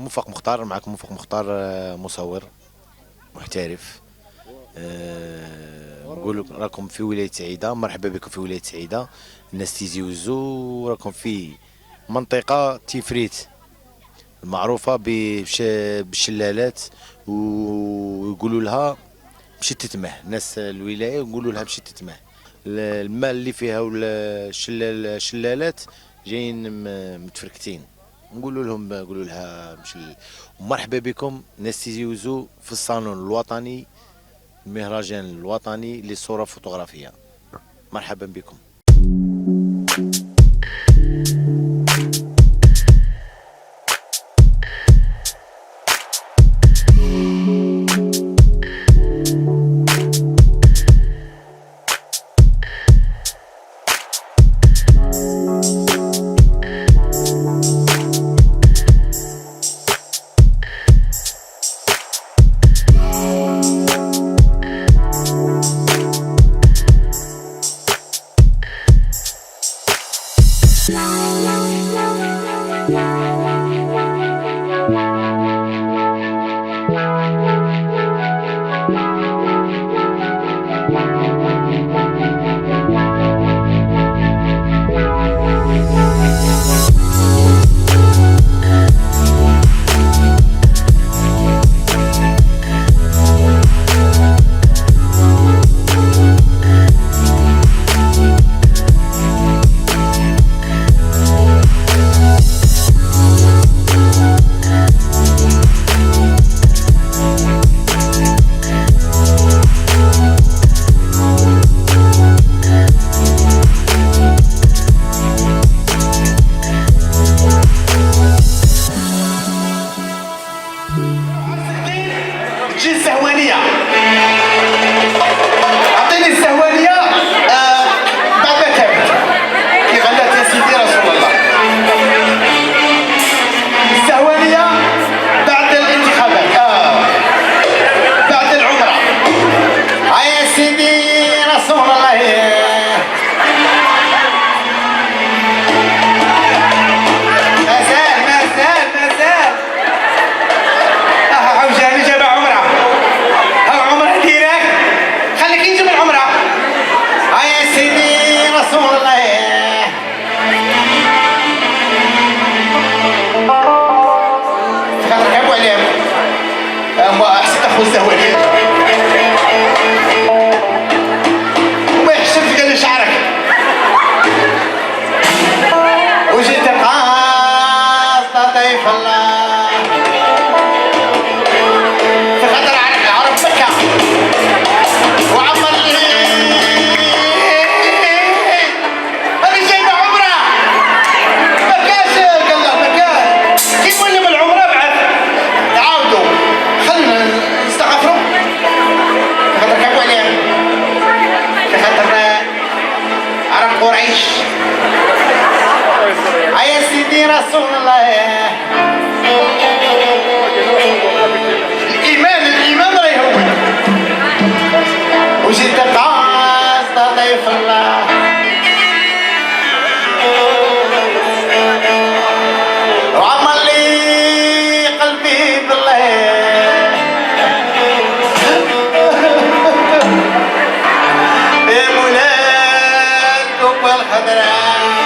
موفق مختار. معكم موفق مختار، مصور محترف. نقول راكم في ولاية سعيدة، مرحبا بكم في ولاية سعيدة. الناس تيجي يوزو، راكم في منطقة تيفريت المعروفة بالشلالات، ويقولوا لها مشي تتمه. ناس الولاية يقولوا لها مشي تتمه. الماء اللي فيها ولا الشلالات جايين متفركتين. قولوا لها مشي. ومرحبا بكم ناس تيزيوزو في الصالون الوطني، المهرجان الوطني للصورة الفوتوغرافية. مرحبا بكم. تجي السهوانية، أعطيني السهوانية بعد ما تابت كي غلات يا سيدي رسول الله. السهوانية بعد الانتخابات، بعد العمرة. يا سيدي رسول الله. والزهوانية وما يحشمش قال شعرك. وجيت قاصد ضيف الله في خاطر عرب مكة وعمر لي أنا جايبة عمرة. مكاش قال له مكاش كي يولي بالعمرة بعد تعاودوا خلنا نستغفروا خاطر كابوا عليهم خاطر عرب قريش. يا سيدي رسول الله. الإيمان راه يهون. وجيت قاصد ضيف الله وعمر لي قلبي بالله. يا مولاد والخضراء